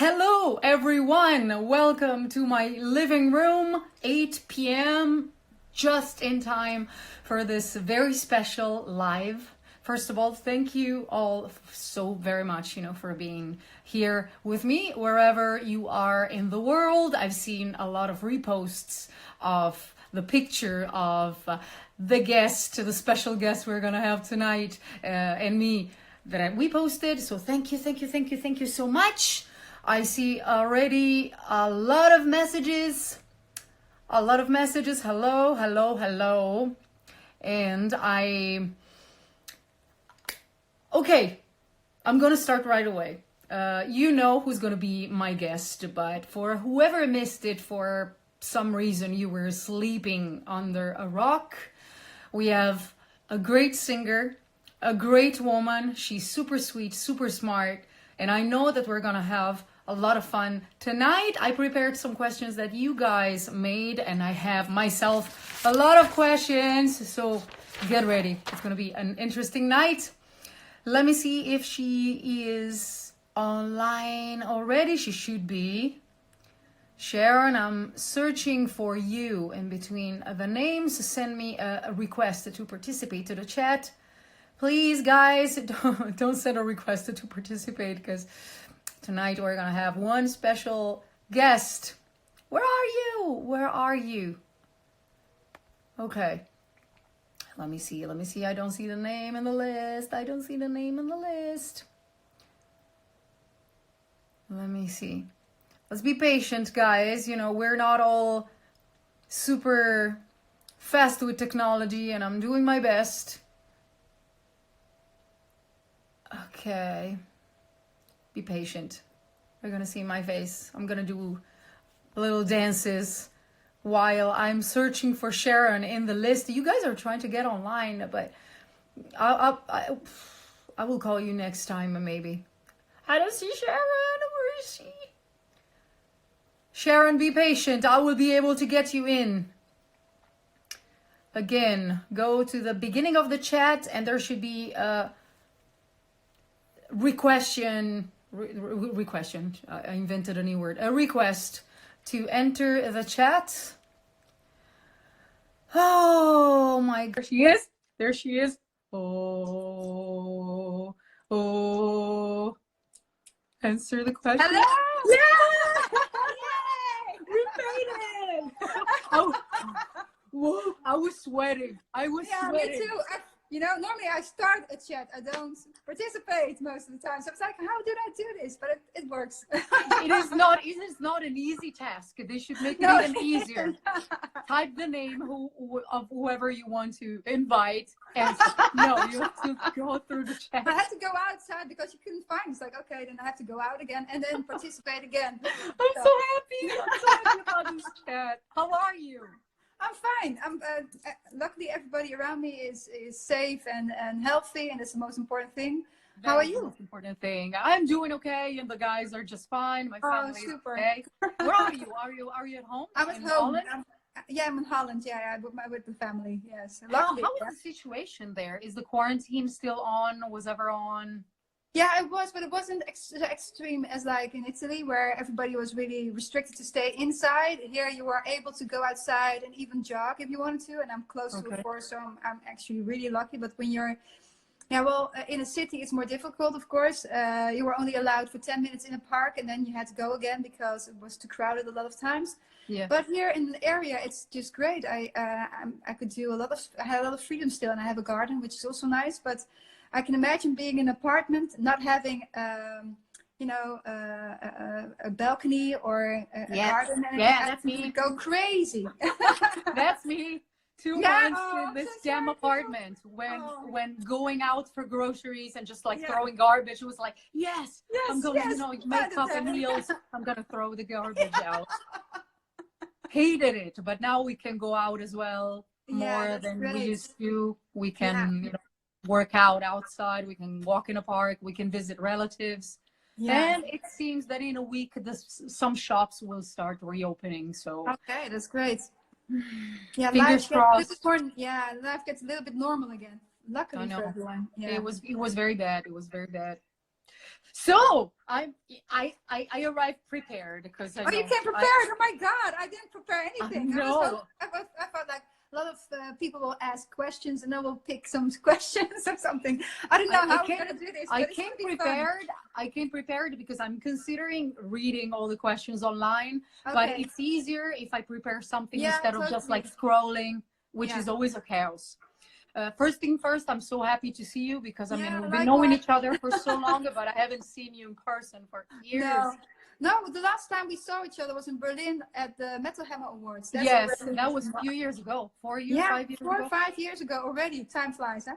Hello everyone, welcome to my living room, 8 p.m. just in time for this very special live. First of all, thank you all so very much, for being here with me wherever you are in the world. I've seen a lot of reposts of the picture of the special guest we're gonna have tonight, and me that we posted. So thank you so much. I see already a lot of messages. Hello. And okay, I'm gonna start right away. You know who's gonna be my guest, but for whoever missed it for some reason, you were sleeping under a rock. We have a great singer, a great woman. She's super sweet, super smart, and I know that we're gonna have a lot of fun tonight. I prepared some questions that you guys made, and I have myself a lot of questions, so get ready. It's gonna be an interesting night. Let me see if she is online already. She should be. Sharon, I'm searching for you in between the names. Send me a request to participate to the chat. Please, guys, don't send a request to participate, because tonight we're gonna have one special guest. Where are you? Okay. Let me see. I don't see the name in the list. Let me see. Let's be patient, guys. We're not all super fast with technology, and I'm doing my best. Okay. Be patient. You're gonna see my face. I'm gonna do little dances while I'm searching for Sharon in the list. You guys are trying to get online, but I will call you next time, maybe. I don't see Sharon. Where is she? Sharon, be patient. I will be able to get you in. Again, go to the beginning of the chat, and there should be a request. I invented a new word. A request to enter the chat. Oh my God. There she is. Oh. Answer the question. Hello. Yeah. We made it. Oh. Whoa. I was sweating. Yeah, me too. Normally I start a chat. I don't participate most of the time. So it's like, how did I do this? But it works. It is not an easy task. They should make it even easier. Type the name of whoever you want to invite, and you have to go through the chat. I had to go outside because you couldn't find it. It's like, okay, then I have to go out again and then participate again. I'm so happy about this chat. How are you? I'm fine. Luckily everybody around me is safe and healthy, and that's the most important thing. How are you? The most important thing. I'm doing okay, and the guys are just fine. My family is okay. Where are you? Are you at home? I'm at home. I'm in Holland. Yeah, with the family. Yes. Luckily, how is the situation there? Is the quarantine still on? Was ever on? Yeah, it was, but it wasn't extreme as like in Italy, where everybody was really restricted to stay inside. Here you were able to go outside and even jog if you wanted to, and I'm close to a forest, so I'm actually really lucky. But when you're, in a city it's more difficult, of course. You were only allowed for 10 minutes in a park, and then you had to go again because it was too crowded a lot of times. Yeah. But here in the area, it's just great. I could do I had a lot of freedom still, and I have a garden, which is also nice. But I can imagine being in an apartment, not having, a balcony or a garden. And that's me. Go crazy. That's me. 2 months in this damn apartment. When going out for groceries and just throwing garbage, it was like, yes, I'm going, makeup and heels. I'm gonna throw the garbage out. Hated it, but now we can go out as well more than we used to. We can, work out outside, we can walk in a park, we can visit relatives, and it seems that in a week some shops will start reopening. So okay, that's great. Yeah, fingers crossed. Life gets a little bit normal again, luckily for everyone. It was very bad. So I arrived prepared because I Oh, you know came prepared. Oh my God, I didn't prepare anything. no. I thought like a lot of people will ask questions and then we'll pick some questions or something. I don't know how we're going to do this, but it's going to be fun. I came prepared because I'm considering reading all the questions online, but Okay. it's easier if I prepare something Yeah, instead of just like scrolling, which is always a chaos. First thing first, I'm so happy to see you because I mean, we've been knowing each other for so long, but I haven't seen you in person for years. No, the last time we saw each other was in Berlin at the Metal Hammer Awards. That's Yes, that was a few years ago. 4 years, 5 years ago? 4 or 5 years ago already. Time flies, huh?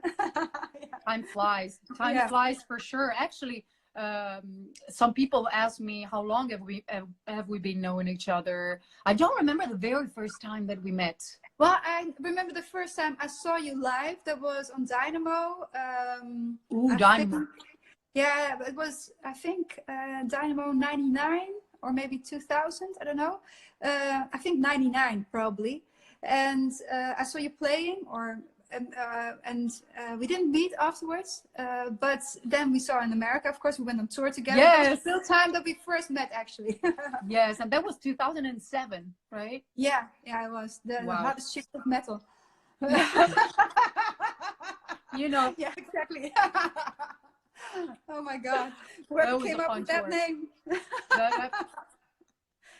Time flies. Time flies for sure. Actually, some people ask me how long have we been knowing each other. I don't remember the very first time that we met. Well, I remember the first time I saw you live. That was on Dynamo. Dynamo. Yeah, it was, I think, Dynamo 99 or maybe 2000. I don't know. I think 99 probably. And I saw you playing, and we didn't meet afterwards. But then we saw in America, of course, we went on tour together. Yes. It was still time that we first met, actually. Yes, and that was 2007, right? Yeah, it was the hottest chick of metal. You know. Yeah, exactly. Oh my God. Whoever came up with that name.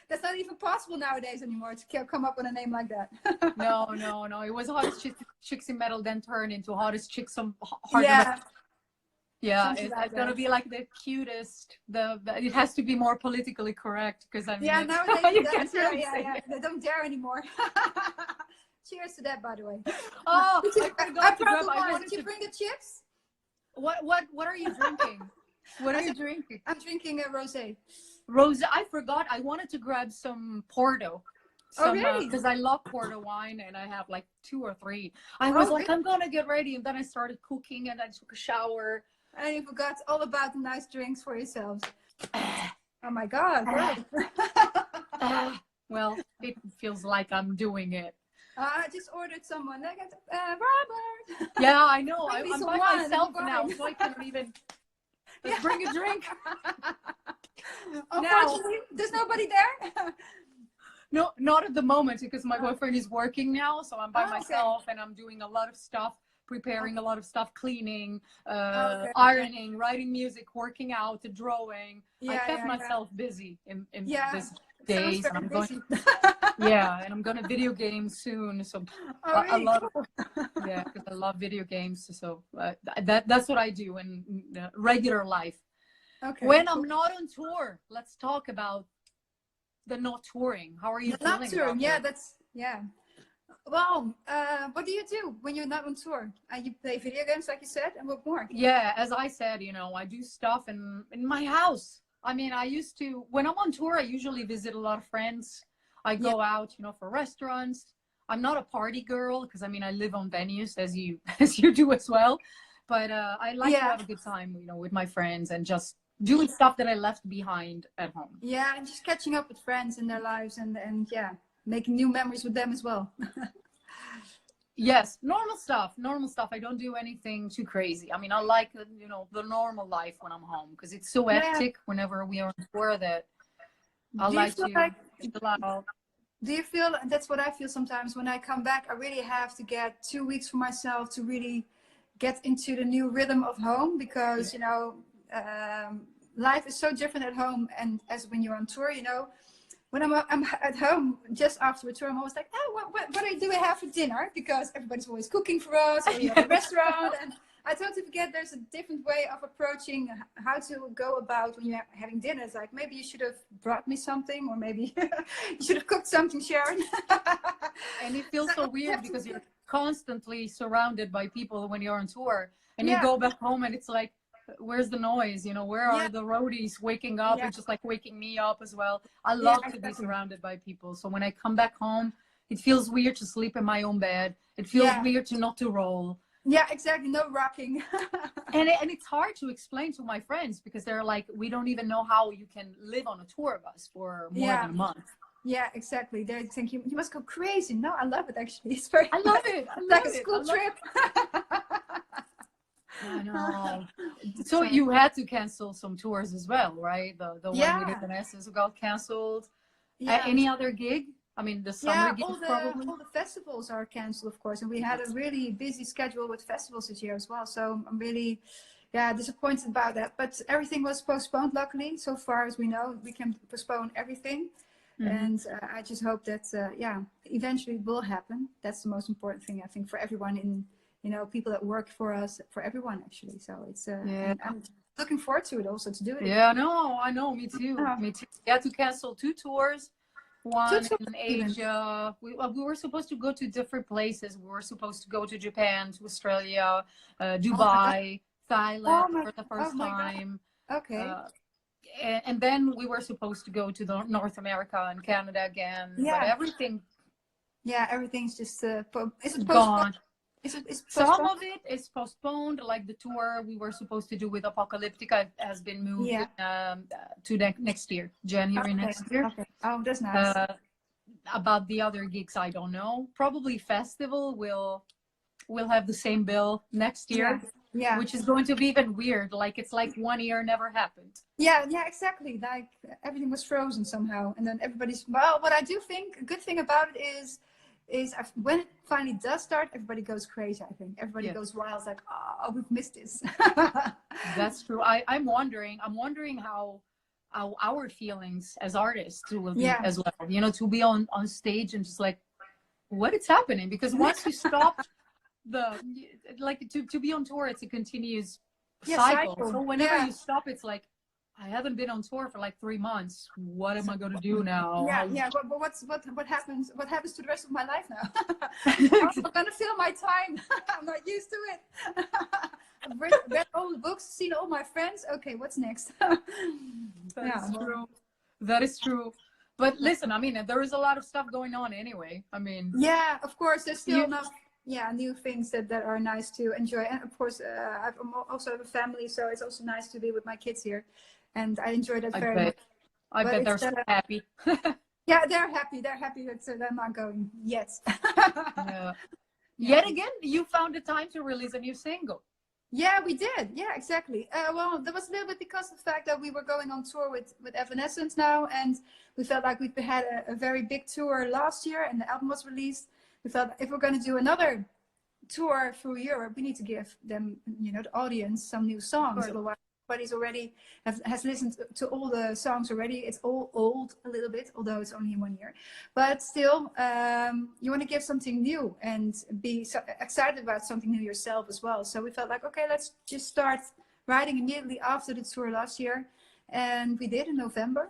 That's not even possible nowadays anymore to come up with a name like that. No. It was hottest chicks in metal, then turned into hottest chicks on hard metal. Yeah, it's gonna be like the cutest. It has to be more politically correct because I mean. Yeah, nowadays you can't really say it. They don't dare anymore. Cheers to that, by the way. Oh, Did you bring the chips? What are you drinking? What are you drinking? I'm drinking a rosé. Rosé. I forgot. I wanted to grab some Porto. Really? Because I love Porto wine and I have like 2 or 3. I was like, I'm gonna get ready, and then I started cooking and I took a shower. And you forgot all about the nice drinks for yourselves. Oh my God. Well, it feels like I'm doing it. I just ordered someone. Robert. Yeah, I know. I'm by myself now, so I can't even. Let's bring a drink. Unfortunately, there's nobody there. No, not at the moment because my boyfriend is working now, so I'm by myself and I'm doing a lot of stuff, preparing a lot of stuff, cleaning, ironing, writing music, working out, drawing. I kept myself busy in this days. And I'm going. And I'm gonna video games soon. So a lot of because I love video games. So that's what I do in regular life. Okay. When I'm not on tour, let's talk about the not touring. How are you feeling? Not touring, Well, what do you do when you're not on tour? You play video games, like you said, and what more? Yeah, as I said, I do stuff in my house. I mean, I used to, when I'm on tour, I usually visit a lot of friends. I go out, for restaurants. I'm not a party girl because I mean, I live on venues as you do as well. But I like to have a good time, with my friends and just doing stuff that I left behind at home. Yeah, and just catching up with friends in their lives and making new memories with them as well. Yes, normal stuff. I don't do anything too crazy. I mean, I like, the normal life when I'm home because it's so hectic whenever we are on tour that I like to chill out. Do you feel, and that's what I feel sometimes when I come back, I really have to get 2 weeks for myself to really get into the new rhythm of home because, life is so different at home and as when you're on tour, when I'm at home just after a tour, I'm always like, what do we have for dinner? Because everybody's always cooking for us, or we have a restaurant, and I totally forget there's a different way of approaching how to go about when you're having dinner. It's like, maybe you should have brought me something, or maybe you should have cooked something, Sharon. And it feels so weird because you're constantly surrounded by people when you're on tour, and you go back home and it's like, where's the noise? Where are the roadies waking up and just like waking me up as well? I love to be surrounded by people. So when I come back home, it feels weird to sleep in my own bed. It feels weird to not to roll. Yeah, exactly. No rocking. and it's hard to explain to my friends because they're like, we don't even know how you can live on a tour bus for more than a month. Yeah, exactly. They're thinking you must go crazy. No, I love it actually. It's very. I love it. It's like a school trip. I know. So you had to cancel some tours as well, right? The one with Yeah, Vanessa got canceled. yeah. Any other gig? I mean, the summer Yeah, gigs probably. all the festivals are canceled, of course, and we had a Yes. really busy schedule with festivals this year as well. So I'm really, yeah, disappointed about that. But everything was postponed. Luckily, so far as we know, we can postpone everything, Hmm. and I just hope that, yeah, eventually it will happen. That's the most important thing, I think, for everyone in, people that work for us, for everyone actually. So it's, Yeah. and I'm looking forward to it also to do it Yeah, again. no, I know. Me too. Uh, Me too. We had to cancel two tours. two, One two in even. Asia. We were supposed to go to different places. We were supposed to go to Japan, to Australia, Oh my god. Dubai, Thailand for the Oh first my god. time. Okay. Uh, and then we were supposed to go to the North America and Canada again, but Yeah. everything Yeah, everything's just is it postponed? gone. Is it Some postponed? of it is postponed, like the tour we were supposed to do with Apocalyptica has been moved Yeah. to next year, January Okay. next year. Okay. Oh, that's nice. Uh, about the other gigs, I don't know. Probably festival will have the same bill next Yeah. year, Yeah. which is going to be even weird. Like it's like 1 year never happened. Yeah. Yeah. Exactly. Like everything was frozen somehow, and then everybody's. Well, what I do think a good thing about it is when it finally does start, everybody goes crazy. I think everybody Yeah, goes wild. It's like, oh, we've missed this. that's true. I'm wondering how our feelings as artists will be Yeah. as well. To be on stage and just like what is happening, because once you stop the like to be on tour, it's a continuous Yeah. cycle. Cycle. So whenever Yeah. you stop, it's like I haven't been on tour for like 3 months. What am I going to do now? Yeah, yeah. But what happens? What happens to the rest of my life now? How am I gonna fill my time? I'm not used to it. I've read all the books, seen all my friends. Okay, what's next? That Yeah, is well, true. That is true. But listen, I mean, there is a lot of stuff going on anyway. I mean, yeah. Of course, there's still you, enough. Yeah, new things that are nice to enjoy, and of course, also have a family, so it's also nice to be with my kids here, and I enjoy that I very much. bet, I But bet it's they're so happy. yeah, they're happy. They're happy that they're not going yet. Yeah. Yeah. Yet again, you found the time to release a new single. Yeah, we did. Yeah, exactly. Well, that was a little bit because of the fact that we were going on tour with Evanescence now, and we felt like we had a very big tour last year, and the album was released. We felt if we're going to do another tour through Europe, we need to give them, the audience some new Of songs. course. Otherwise, everybody's already has listened to all the songs already. It's all old a little bit, although it's only 1 year. But still, you want to give something new and be excited about something new yourself as well. So we felt like, okay, let's just start writing immediately after the tour last year, and we did in November.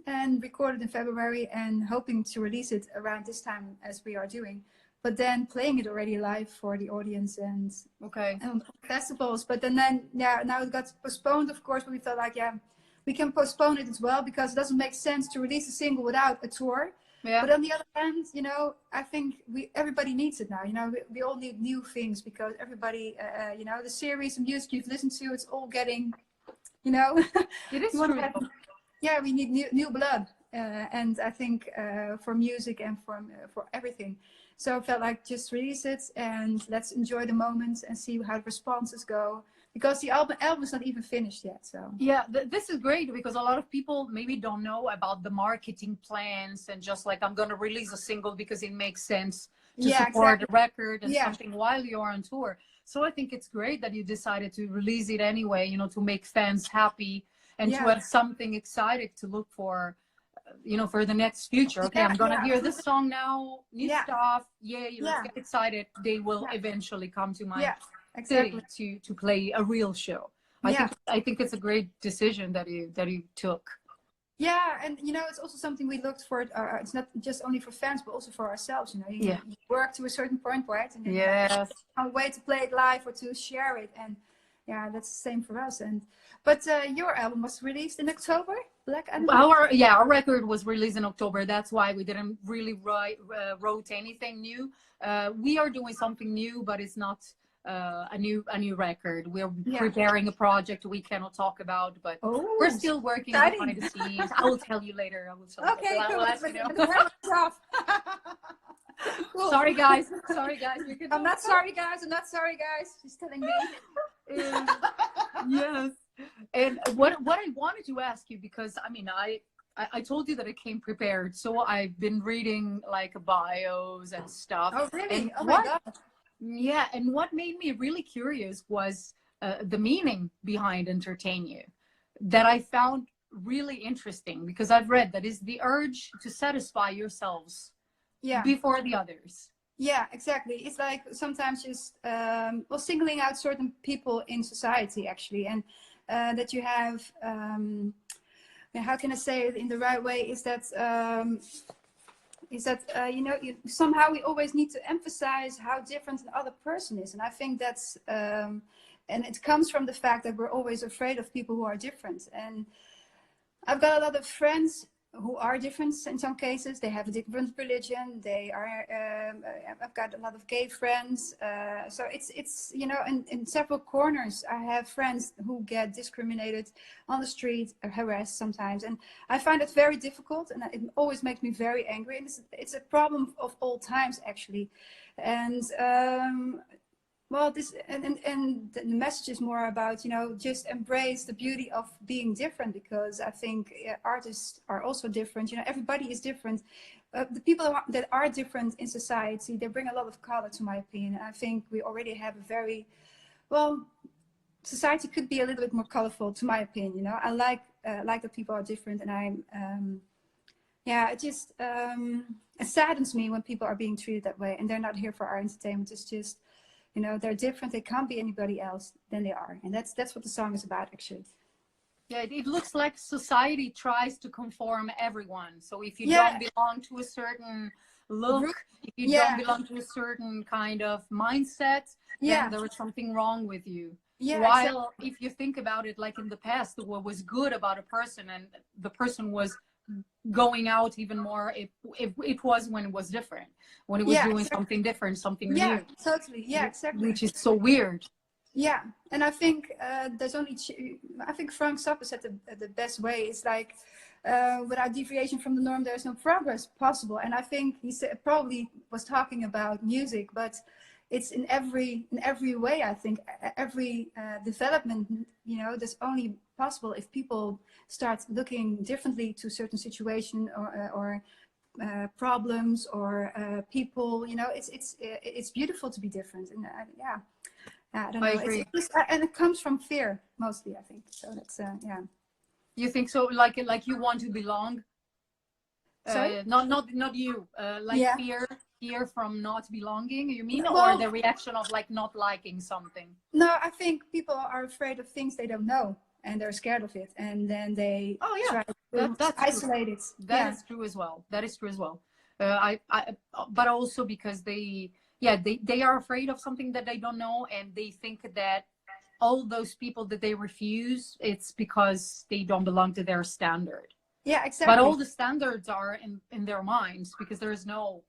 And recorded in February, and hoping to release it around this time as we are doing, but then playing it already live for the audience and Okay. festivals. But then yeah, now it got postponed, of course, but we felt like, yeah, we can postpone it as well, because it doesn't make sense to release a single without a tour. Yeah. But on the other hand, I think everybody needs it now. We all need new things, because everybody, the series of music you've listened to, it's all getting, It is you want to true. have, yeah, we need new blood, and I think for music and for everything. So I felt like just release it and let's enjoy the moments and see how the responses go, because the album is not even finished yet. So Yeah, this is great because a lot of people maybe don't know about the marketing plans and just like I'm going to release a single because it makes sense to yeah, support exactly. the record and Yeah, something while you're on tour. So I think it's great that you decided to release it anyway, to make fans happy and to yeah, have something exciting to look for, for the next future. Okay, I'm going to yeah, hear this song now, new yeah, stuff. Yay, let's yeah, get excited. They will yeah, eventually come to my yeah, city exactly. to play a real show. Yeah. I think it's a great decision that you took. Yeah, and it's also something we looked for. It's not just only for fans, but also for ourselves. Yeah. You work to a certain point, right? And then Yes. a way to play it live or to share it, and yeah, that's the same for us. But your album was released in October, Black Animal. Our record was released in October. That's why we didn't really wrote anything new. We are doing something new, but it's not a new record. We're preparing a project we cannot talk about, but we're still working behind the scenes. I will tell you later. I will tell you. Okay, I will let you know. Cool. Sorry guys. We can I'm not sorry, guys. I'm not sorry, guys. She's telling me. Yes. And what I wanted to ask you, because I mean, I told you that I came prepared, so I've been reading like bios and stuff. Oh, really? And Oh my God. yeah, and what made me really curious was the meaning behind entertain you, that I found really interesting, because I've read that is the urge to satisfy yourselves Yeah. before the others. Yeah, exactly. It's like sometimes just well, singling out certain people in society, actually, and that you have. How can I say it in the right way? Is that you know, somehow we always need to emphasize how different the other person is, and I think that's and it comes from the fact that we're always afraid of people who are different. And I've got a lot of friends who are different in some cases. They have a different religion. They are. I've got a lot of gay friends. So it's you know, in several corners, I have friends who get discriminated on the street or harassed sometimes, and I find it very difficult, and it always makes me very angry. And it's a problem of all times, actually, and. Well, this and the message is more about, you know, just embrace the beauty of being different, because I think artists are also different. You know, everybody is different. The people that are different in society, they bring a lot of color, to my opinion. I think we already have a very, well, society could be a little bit more colorful, to my opinion. You know, I like that people are different, and I'm, yeah, it just it saddens me when people are being treated that way, and they're not here for our entertainment. It's just, you know, they're different. They can't be anybody else than they are. And that's what the song is about, actually. Yeah, it looks like society tries to conform everyone. So if you don't belong to a certain look, if you don't belong to a certain kind of mindset, then there is something wrong with you. While if you think about it, like in the past, what was good about a person, and the person was going out even more if it was when it was different, when it was doing something different, something new. Totally. Yeah, exactly. Which is so weird. Yeah, and I think there's only I think Frank Zappa said the best way is like without deviation from the norm there's no progress possible. And I think he said, probably was talking about music, but it's in every way. I think every development, you know, that's only possible if people start looking differently to certain situation or problems or people. You know, it's beautiful to be different, and I don't know. I agree. And it comes from fear mostly, I think. So that's yeah. You think so? Like you want to belong? Sorry? Not you. Like fear from not belonging, you mean? Well, or the reaction of like not liking something? No, I think people are afraid of things they don't know, and they're scared of it, and then they try to isolate it. That is true as well. That is true as well. But also because they are afraid of something that they don't know, and they think that all those people that they refuse, it's because they don't belong to their standard. Yeah, exactly. But all the standards are in their minds, because there is no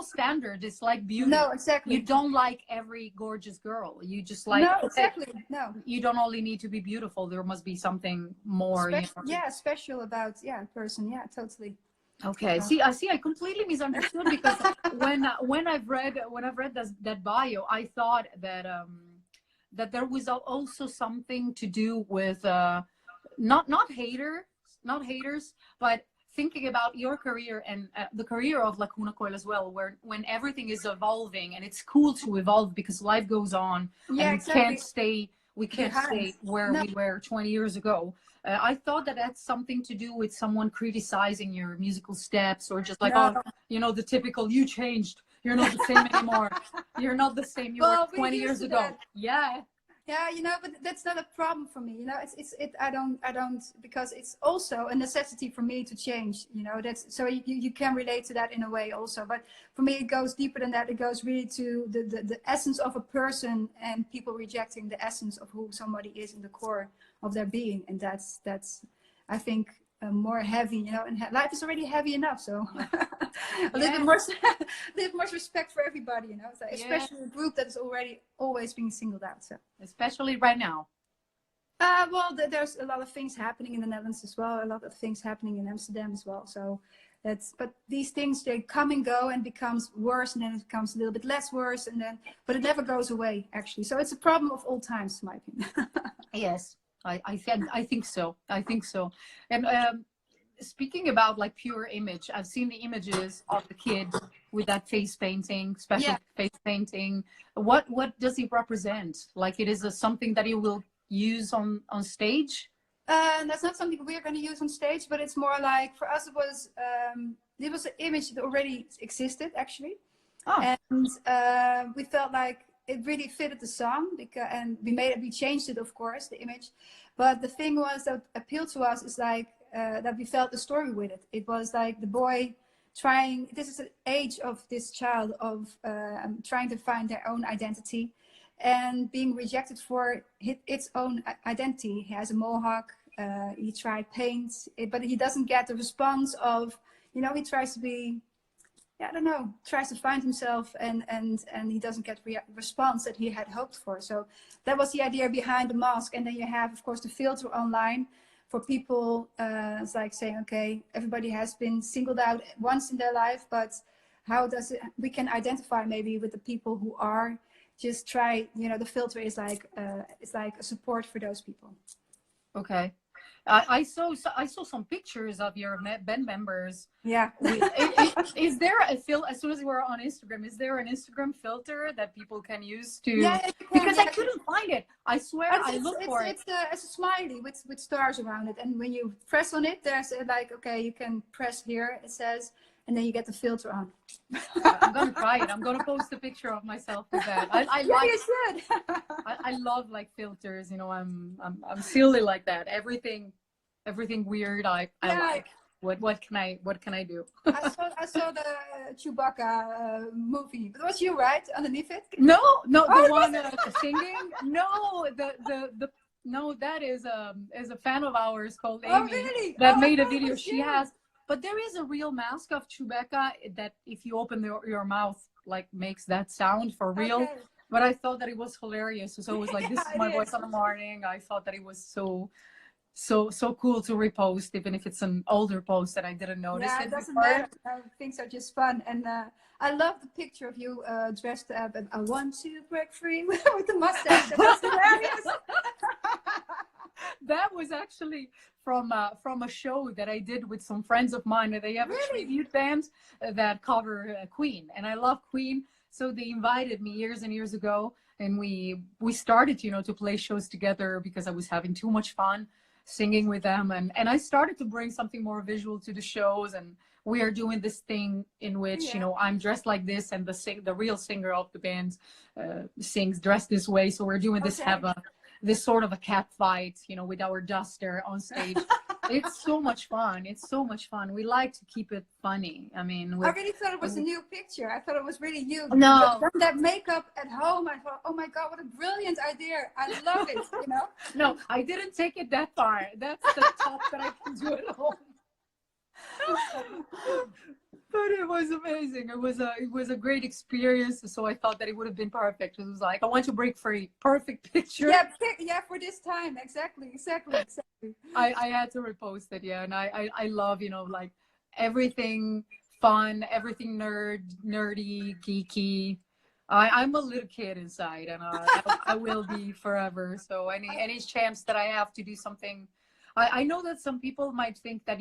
standard. It's like beauty. No, exactly. You don't like every gorgeous girl. You just like, no, exactly. No, you don't only need to be beautiful. There must be something more. Special about a person. Yeah, totally. Okay. I completely misunderstood, because when I've read that bio, I thought that that there was also something to do with not haters, but thinking about your career and the career of Lacuna Coil as well, where when everything is evolving, and it's cool to evolve because life goes on, and we can't stay where we were 20 years ago. I thought that that's something to do with someone criticizing your musical steps, or just like, oh, you know, the typical, you changed, you're not the same anymore, you're not the same you were 20 years ago. Yeah, you know, but that's not a problem for me. You know, I don't, because it's also a necessity for me to change. You know, that's so you can relate to that in a way also. But for me, it goes deeper than that. It goes really to the essence of a person, and people rejecting the essence of who somebody is in the core of their being, and that's I think more heavy. You know, and life is already heavy enough, so a little bit more respect for everybody. You know, so especially a group that is already always being singled out. So especially right now. Well, there's a lot of things happening in the Netherlands as well. A lot of things happening in Amsterdam as well. So but these things, they come and go and becomes worse, and then it becomes a little bit less worse, and then, but it never goes away actually. So it's a problem of all times, in my opinion. Yes, I think so. I think so. And speaking about like pure image, I've seen the images of the kid with that face painting, special Yeah. face painting. What does he represent? Like it is something that he will use on stage? That's not something we're going to use on stage, but it's more like, for us it was an image that already existed actually. Oh, And we felt like it really fitted the song, because, and we changed it, of course, the image. But the thing was that appealed to us is like that we felt the story with it. It was like the boy trying. This is the age of this child of trying to find their own identity, and being rejected for its own identity. He has a mohawk. He tried paint, but he doesn't get the response of, you know, he tries to be, I don't know, tries to find himself, and he doesn't get response that he had hoped for. So that was the idea behind the mask. And then you have, of course, the filter online for people. It's like saying, okay, everybody has been singled out once in their life, but how does it, we can identify maybe with the people who are just try, you know, the filter is like it's like a support for those people. okay. I saw some pictures of your band members. Yeah. Is there a as soon as we're on Instagram, is there an Instagram filter that people can use to? Yeah, you can, because yeah. I couldn't find it. I swear I looked for it. It's a smiley with stars around it, and when you press on it, there's like, okay, you can press here, it says, and then you get the filter on. I'm gonna try it. I'm gonna post a picture of myself with that. I yeah, like. you should. I love like filters. You know, I'm silly like that. Everything weird. I like. What can I do? I saw the Chewbacca movie. It was you, right? Underneath it? No, the one singing. No, the no, that is a fan of ours called Amy. Oh, really? That made a video. She has, but there is a real mask of Chewbacca that if you open your mouth, like makes that sound for real. Okay. But I thought that it was hilarious. So it was like, this is my voice in the morning. I thought that it was so cool to repost, even if it's an older post that I didn't notice. Yeah, it doesn't matter. Things are just fun, and I love the picture of you dressed up, and I want to break free with the mustache. That's hilarious. That was actually from a show that I did with some friends of mine. They have a tribute band that cover Queen, and I love Queen. So they invited me years and years ago, and we started, you know, to play shows together because I was having too much fun singing with them, and I started to bring something more visual to the shows, and we are doing this thing in which you know, I'm dressed like this, and the real singer of the band sings dressed this way. So we're doing this, have this sort of a cat fight, you know, with our duster on stage. It's so much fun. It's so much fun. We like to keep it funny. I mean, I really thought it was a new picture. I thought it was really you. No. That makeup at home, I thought, oh my God, what a brilliant idea. I love it, you know? No, I didn't take it that far. That's the top that I can do at home. But it was amazing. It was a great experience. So I thought that it would have been perfect. It was like, I want to break free. Perfect picture. Yeah, for this time. Exactly. I had to repost it, yeah. And I love, you know, like everything fun, everything nerdy, geeky. I'm a little kid inside, and I will be forever. So any chance that I have to do something, I know that some people might think that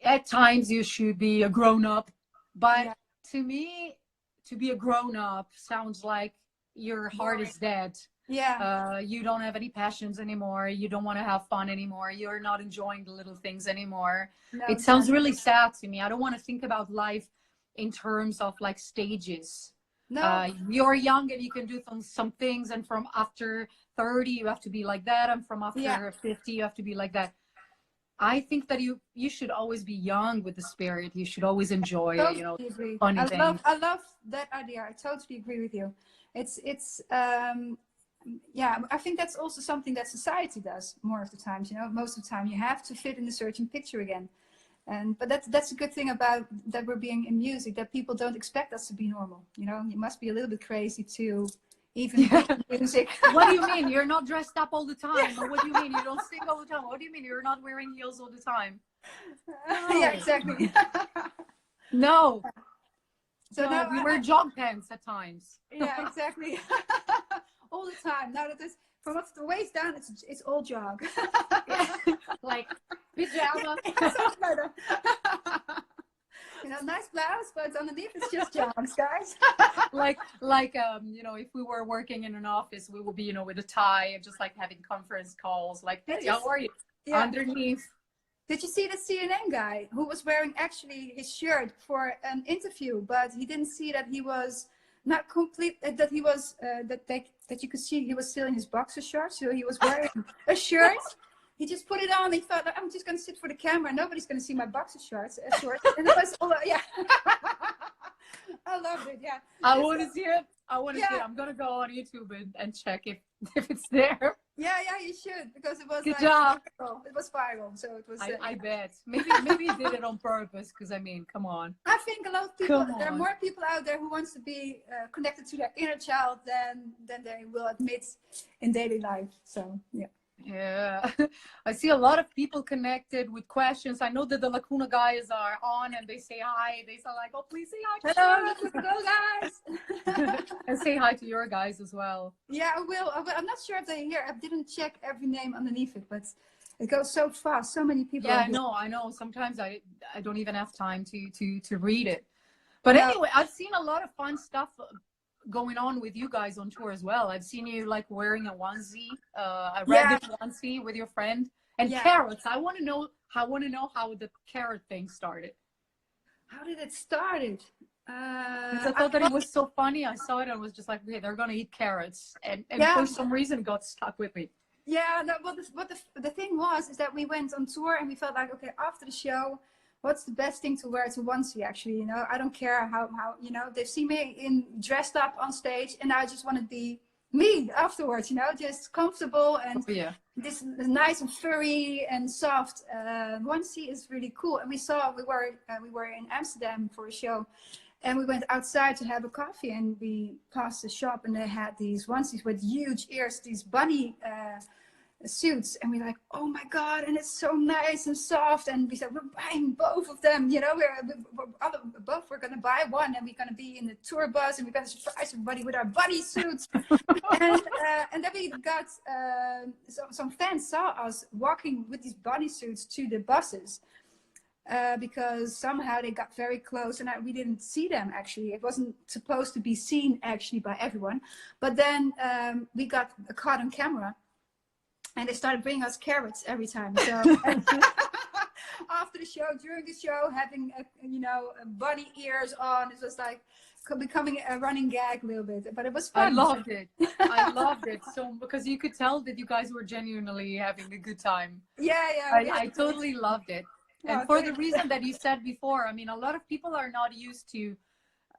at times you should be a grown-up, but to me, to be a grown-up sounds like your heart is dead. You don't have any passions anymore. You don't want to have fun anymore. You're not enjoying the little things anymore. No, it sounds really sad to me. I don't want to think about life in terms of like stages. No. You're young and you can do some things, and from after 30 you have to be like that, and from after 50 you have to be like that. I think that you should always be young with the spirit. You should always enjoy, you know, funny things. I love that idea. I totally agree with you. It's yeah, I think that's also something that society does more of the times. You know, most of the time you have to fit in a certain picture again. But that's a good thing about that we're being in music, that people don't expect us to be normal. You know, you must be a little bit crazy to, even music. What do you mean? You're not dressed up all the time? Or what do you mean? You don't sing all the time? What do you mean? You're not wearing heels all the time? No. Yeah, exactly. No. So no, now we wear jog pants at times. Yeah, exactly. All the time. Now that from the waist down, it's all jog. Like pajama. Nice blouse, but underneath it's just jogs, guys. like if we were working in an office, we would be with a tie and just like having conference calls like, hey, how are you? Yeah. Underneath. Did you see the CNN guy who was wearing actually his shirt for an interview, but he didn't see that he was not complete, that he was that you could see he was still in his boxer shorts, so he was wearing a shirt. He just put it on. He thought, I'm just gonna sit for the camera. Nobody's gonna see my boxer shorts. And it was all, yeah. I loved it. Yeah. I want to see it. I want to see it. I'm gonna go on YouTube and check if it's there. Yeah, you should, because it was good job. Viral. It was viral, so it was. I bet. Maybe he did it on purpose, because I mean, come on. I think a lot of people. There are more people out there who wants to be connected to their inner child than they will admit in daily life. So yeah. Yeah, I see a lot of people connected with questions. I know that the Lacuna guys are on and they say hi. They say like, oh, please say hi to Hello, go guys. And say hi to your guys as well. Yeah, I will. I'm not sure if they're here. I didn't check every name underneath it, but it goes so fast. So many people. Yeah, I know. Sometimes I don't even have time to read it. But anyway, I've seen a lot of fun stuff going on with you guys on tour as well. I've seen you like wearing a onesie, a rabbit onesie with your friend, and carrots. I want to know how the carrot thing started. How did it start? Because I thought that it was so funny. I saw it and was just like, okay, they're gonna eat carrots, and for some reason it got stuck with me. Yeah, no, what the thing was is that we went on tour and we felt like, okay, after the show, what's the best thing to wear to onesie? Actually, I don't care how they've seen me dressed up on stage, and I just want to be me afterwards. Just comfortable and this nice and furry and soft onesie is really cool. And we were in Amsterdam for a show, and we went outside to have a coffee, and we passed a shop, and they had these onesies with huge ears, these bunny suits, and we're like, oh my god, and it's so nice and soft, and we said we're buying both of them, we're gonna buy one, and we're gonna be in the tour bus, and we're gonna surprise everybody with our bunny suits. and then we got some fans saw us walking with these bunny suits to the buses, because somehow they got very close, and we didn't see them. Actually, it wasn't supposed to be seen actually by everyone, but then we got caught on camera. And they started bringing us carrots every time. So after the show, during the show, having bunny ears on, it was like becoming a running gag a little bit. But it was fun. I loved it. I loved it. So because you could tell that you guys were genuinely having a good time. Yeah. I totally loved it. And for the reason that you said before, I mean, a lot of people are not used to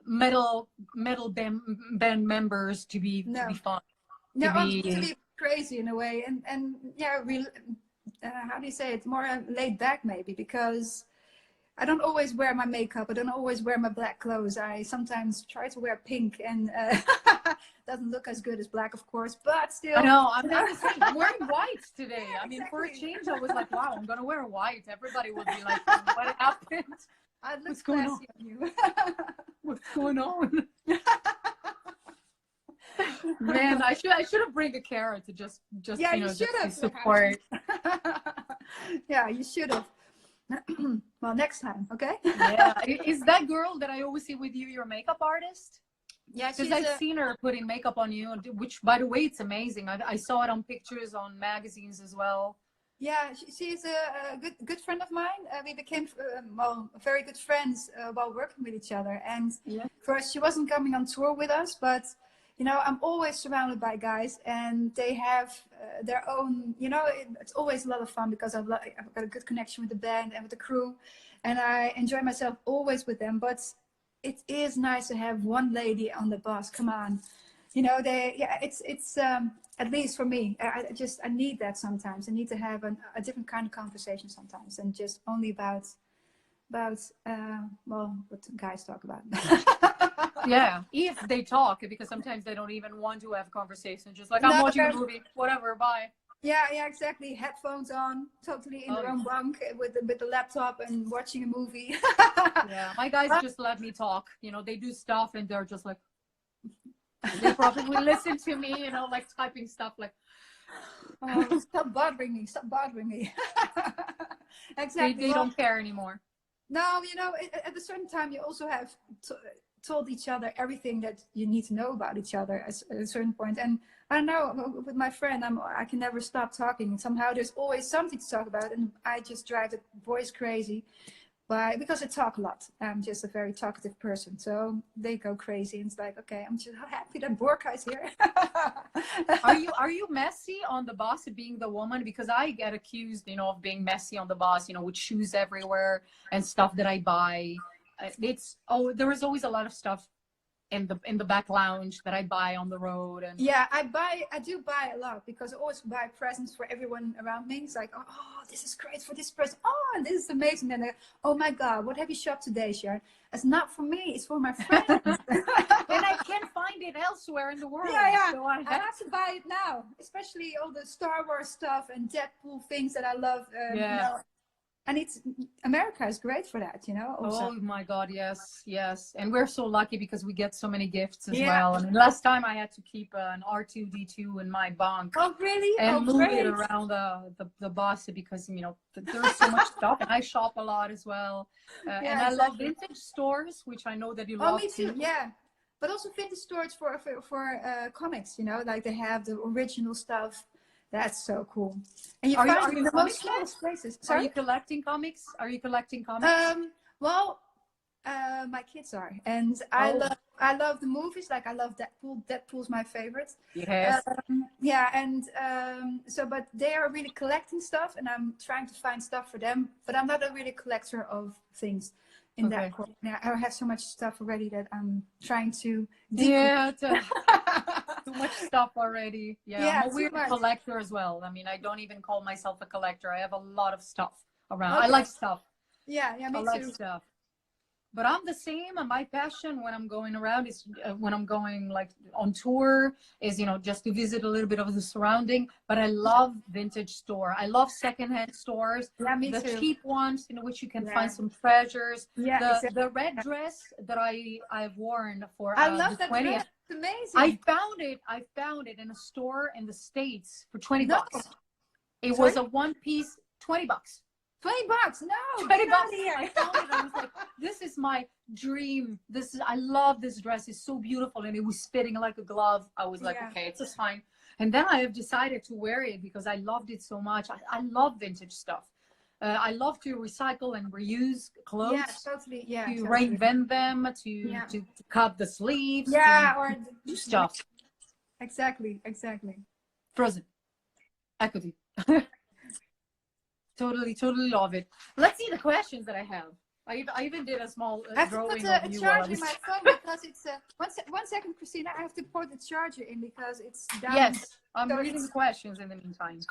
metal band members to be fun. To be crazy in a way, and how do you say it, more laid back maybe, because I don't always wear my makeup, I don't always wear my black clothes. I sometimes try to wear pink, and doesn't look as good as black, of course, but still. I know, I'm wearing white today. I mean, for a change, I was like, wow, I'm gonna wear white. Everybody will be like, what happened? What's going on? What's going on? Man, I should have bring a carrot to just to support. Yeah, you should have. Well, next time, okay? Yeah. Is that girl that I always see with you your makeup artist? Yeah, because I've seen her putting makeup on you, which, by the way, it's amazing. I saw it on pictures on magazines as well. Yeah, she's a good friend of mine. We became very good friends while working with each other. And first, she wasn't coming on tour with us, but I'm always surrounded by guys, and they have their own. It's always a lot of fun because I've got a good connection with the band and with the crew, and I enjoy myself always with them. But it is nice to have one lady on the bus. Come on, it's at least for me. I need that sometimes. I need to have a different kind of conversation sometimes, and just only about what guys talk about. Yeah, if they talk, because sometimes they don't even want to have conversation. Just like, I'm No, watching a movie, whatever, bye. yeah, exactly. Headphones on, totally in Oh, their own bunk with the laptop and watching a movie. yeah, my guys just let me talk. You know, they do stuff and they're just like, they probably listen to me, you know, like typing stuff like, Oh, stop bothering me! Stop bothering me! Exactly. they Well, don't care anymore. no, at a certain time, you also have told each other everything that you need to know about each other at a certain point. And I don't know, with my friend, I can never stop talking. Somehow there's always something to talk about, and I just drive the boys crazy. But because I talk a lot, I'm just a very talkative person. So they go crazy, and it's like, okay, I'm just happy that Borka is here. Are you messy on the bus being the woman? Because I get accused, you know, of being messy on the bus, you know, with shoes everywhere and stuff that I buy. There is always a lot of stuff in the back lounge that I buy on the road. And Yeah, I do buy a lot because I always buy presents for everyone around me. It's like, oh, this is great for this person. Oh, and this is amazing. And oh my God, what have you shopped today, Sharon? It's not for me, it's for my friends. and I can't find it elsewhere in the world. Yeah. So I have to buy it now, especially all the Star Wars stuff and Deadpool things that I love. And America is great for that, also. Oh my God, yes. And we're so lucky because we get so many gifts as well. I mean, last time I had to keep an R2D2 in my bunk. Oh, really? And move it around the bus because, you know, there's so much stuff. And I shop a lot as well. And I love vintage stores, which I know that you love. Oh, me too, yeah. But also vintage stores for comics, like they have the original stuff. That's so cool. And are find you in the most comics smallest places. Sorry? Are you collecting comics? Well, my kids are, and I love the movies. Like I love Deadpool. Deadpool's my favorite. Yes. Yeah, and but they are really collecting stuff, and I'm trying to find stuff for them. But I'm not a really collector of things in that. Yeah, I have so much stuff already that I'm trying to. Too much stuff already. Yeah, I'm a weird collector as well. I mean, I don't even call myself a collector. I have a lot of stuff around. I like stuff. Yeah, me too. I like stuff. But I'm the same. And my passion when I'm going around is when I'm going like on tour is, you know, just to visit a little bit of the surrounding. But I love vintage store. I love secondhand stores. Yeah, me too. The cheap ones in which you can find some treasures. Yeah, the red dress that I've worn for I love the that 20th. dress. It's amazing. I found it in a store in the States for $20. It was a one piece, $20. $20? No, $20. I found it. I was like, this is my dream. I love this dress. It's so beautiful. And it was fitting like a glove. I was like, okay, it's just fine. And then I have decided to wear it because I loved it so much. I love vintage stuff. I love to recycle and reuse clothes. Yeah, totally. Yeah, to reinvent them, to cut the sleeves. Or do stuff. Exactly. Frozen. Equity. Totally love it. Let's see the questions that I have. I even did a small drawing I have to of put you. a charger in my phone because it's one second, Cristina. I have to put the charger in because it's down. Yes, I'm reading the questions in the meantime.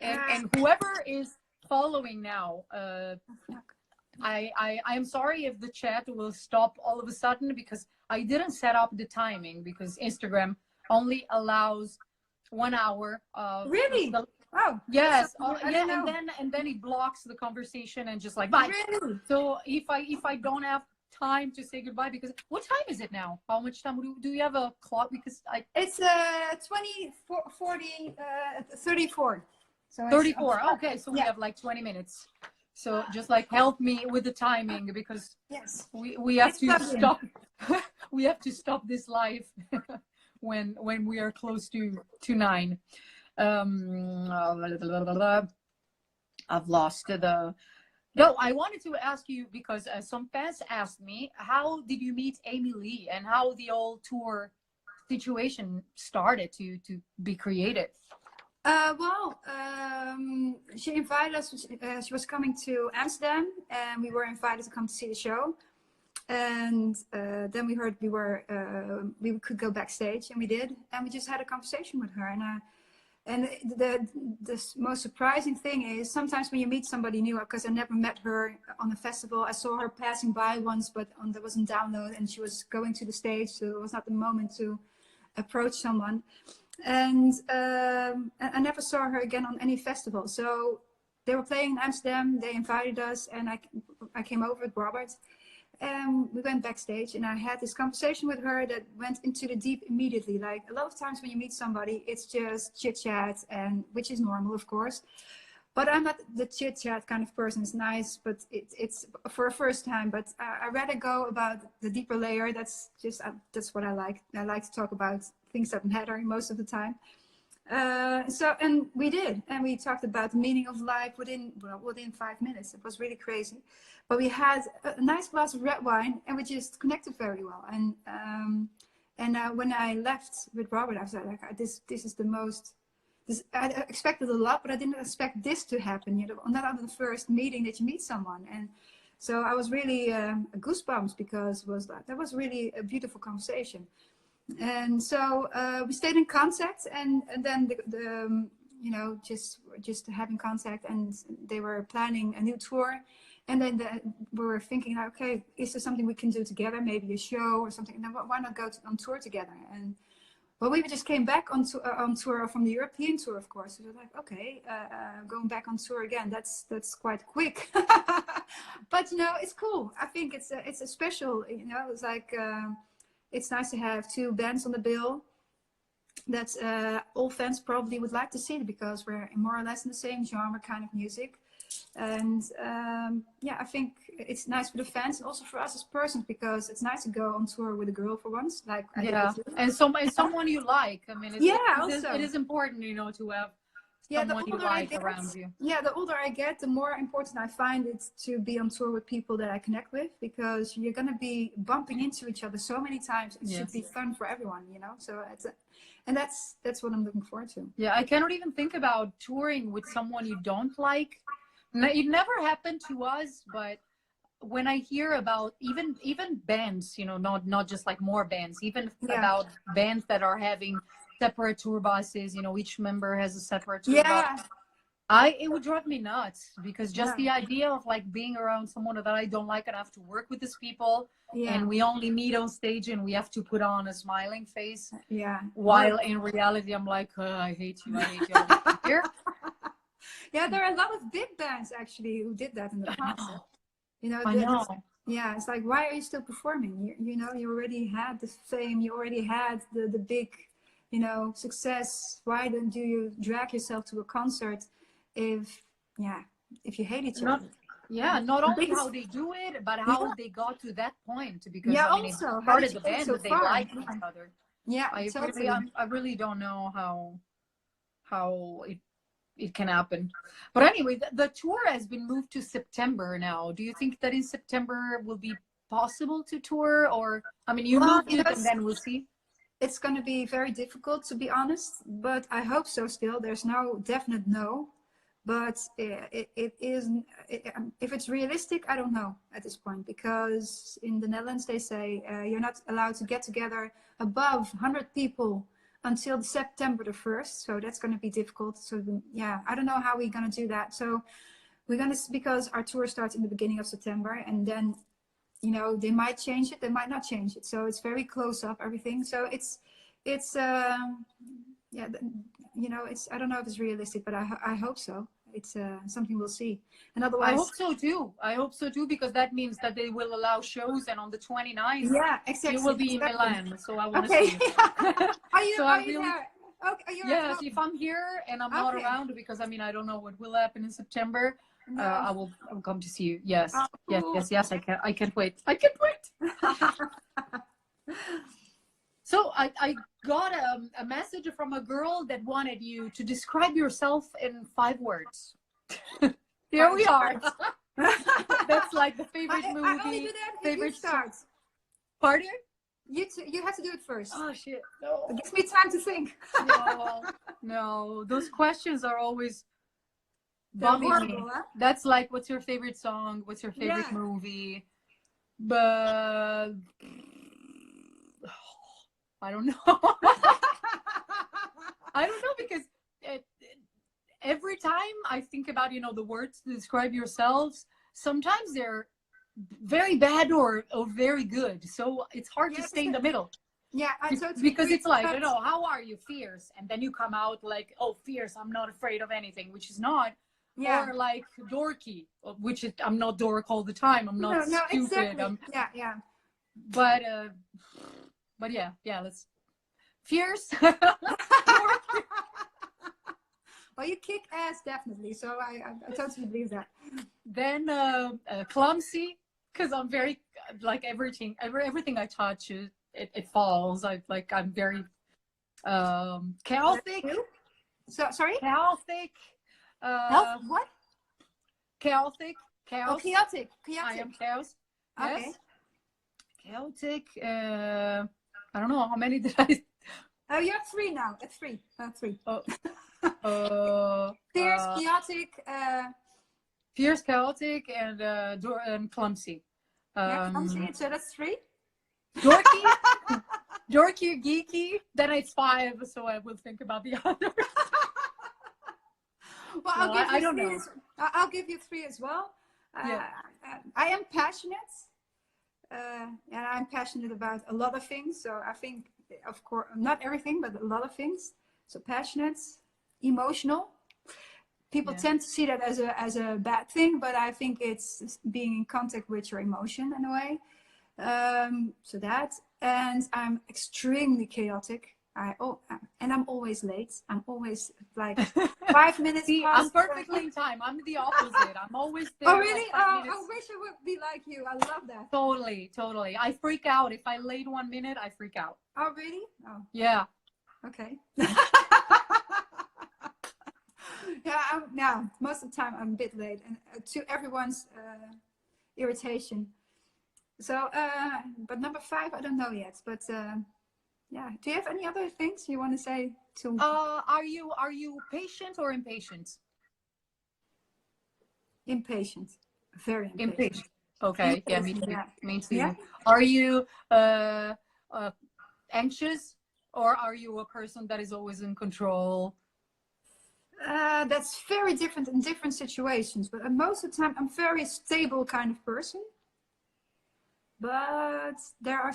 And whoever is following now, I'm sorry if the chat will stop all of a sudden because I didn't set up the timing because Instagram only allows 1 hour of really. Oh yes, and then it blocks the conversation and just like bye. Really? So if I don't have time to say goodbye, because what time is it now? How much time do you have a clock? Because it's 34. So 34. Okay, so we have like 20 minutes. So just like help me with the timing because we have to stop. We have to stop this live when we are close to 9. I've lost the. No, I wanted to ask you because some fans asked me, how did you meet Amy Lee and how the whole tour situation started to be created? She invited us. She was coming to Amsterdam, and we were invited to come to see the show. And then we heard we could go backstage, and we did. And we just had a conversation with her, and And the most surprising thing is sometimes when you meet somebody new, because I never met her on the festival. I saw her passing by once, but there wasn't download, and she was going to the stage, so it was not the moment to approach someone. And I never saw her again on any festival. So they were playing in Amsterdam. They invited us, and I came over with Robert. And we went backstage, and I had this conversation with her that went into the deep immediately. Like a lot of times when you meet somebody, it's just chit chat, and which is normal, of course. But I'm not the chit chat kind of person. It's nice, but it's for a first time. But I rather go about the deeper layer. That's just that's what I like. I like to talk about things that matter most of the time. And we did, and we talked about the meaning of life within 5 minutes. It was really crazy, but we had a nice glass of red wine, and we just connected very well. And when I left with Robert, I was like, this is the most. I expected a lot, but I didn't expect this to happen. You know, not on the first meeting that you meet someone, and so I was really goosebumps because that was really a beautiful conversation. And so we stayed in contact, and then the you know, just having contact, and they were planning a new tour, and then we were thinking, okay, is there something we can do together, maybe a show or something? And then why not go on tour together? And well, we just came back on tour from the European tour, of course. So we were like, okay, going back on tour again, that's quite quick. But you know, it's cool. I think it's a special, you know, it's like. It's nice to have two bands on the bill that all fans probably would like to see, because we're more or less in the same genre kind of music. And yeah, I think it's nice for the fans and also for us as persons, because it's nice to go on tour with a girl for once. Like and someone you like. I mean, it is important, you know, to have someone you like around you. Yeah, the older I get, the more important I find it to be on tour with people that I connect with, because you're gonna be bumping into each other so many times. It should be fun for everyone, you know. So that's what I'm looking forward to. Yeah, I cannot even think about touring with someone you don't like. It never happened to us, but when I hear about even bands, you know, not just like more bands, even about bands that are having separate tour buses, you know, each member has a separate tour bus. It would drive me nuts, because just the idea of like being around someone that I don't like, and I have to work with these people, and we only meet on stage and we have to put on a smiling face, while in reality I'm like, I hate you, here. Yeah, there are a lot of big bands actually who did that in the past. You know, yeah, it's like, why are you still performing? You know, you already had the fame, you already had the big, you know, success. Why don't you drag yourself to a concert if you hate each other? Not only how they do it, but how they got to that point, because I mean, also, it's part of the band that they like each other. Yeah, I really don't know how it can happen. But anyway, the tour has been moved to September now. Do you think that in September will be possible to tour? Or, I mean, you moved it, and then we'll see. It's going to be very difficult, to be honest, but I hope so still. There's no definite no, but it is, if it's realistic, I don't know at this point, because in the Netherlands they say you're not allowed to get together above 100 people until September the 1st. So that's going to be difficult. So yeah, I don't know how we're going to do that. So we're going to, because our tour starts in the beginning of September, and then, you know, they might change it, they might not change it. So it's very close up, everything. So it's yeah, you know, I don't know if it's realistic, but I hope so. It's something we'll see. And otherwise, I hope so too, because that means that they will allow shows, and on the 29th, exactly, you will be in Milan. So I want to see. Are you there? Okay, yes, if I'm here and I'm not around, because I mean, I don't know what will happen in September. I'll come to see you. Yes, cool. yes. I can't wait. So I got a message from a girl that wanted you to describe yourself in 5 words. Here we are. That's like the favorite movie. I only do that favorite start. Pardon? You have to do it first. Oh shit! No. It gives me time to think. No. Those questions are always bugging me. Huh? That's like, what's your favorite song? What's your favorite movie? But I don't know. I don't know, because every time I think about, you know, the words to describe yourselves, sometimes they're very bad or very good. So it's hard to stay in the middle. Yeah, I totally because agree. it's like, you know, how are you? Fierce. And then you come out like, oh, fierce, I'm not afraid of anything, which is not. Yeah. Or like dorky, which is, I'm not dork all the time. I'm not No, stupid. exactly. Yeah. But yeah, let's fierce. Well, you kick ass, definitely. So I totally believe that. Then clumsy, because I'm very, like, everything I touch, it falls. I'm very chaotic. So sorry? Chaotic. What? Chaotic. Oh, chaotic. I am chaos. Okay. Yes. Chaotic. I don't know how many did I. Oh, you're at 3 now. At 3. 3. Fierce, chaotic. Fierce, chaotic, and clumsy. Yeah, clumsy. So that's 3. Dorky, dorky, geeky. Then it's 5. So I will think about the other. Well, I don't know. I'll give you 3 as well. Yeah. I am passionate, and I'm passionate about a lot of things. So I think, of course, not everything, but a lot of things. So passionate, emotional. People tend to see that as a bad thing, but I think it's being in contact with your emotion in a way. So that, and I'm extremely chaotic. And I'm always late. I'm always like 5 minutes See, past. I'm perfectly in time. I'm the opposite. I'm always there. Oh, really? Like 5 minutes. I wish I would be like you. I love that. Totally. I freak out. If I late 1 minute, I freak out. Oh, really? Oh. Yeah. Okay. Yeah, most of the time I'm a bit late, and to everyone's irritation. So, but number 5, I don't know yet. But yeah, do you have any other things you want to say to? Are you patient or impatient? Impatient. Very impatient. Okay. Impatient, Yeah, me too. yeah. Me too. Yeah. Are you anxious, or are you a person that is always in control? That's very different in different situations, but most of the time I'm very stable kind of person. But there are,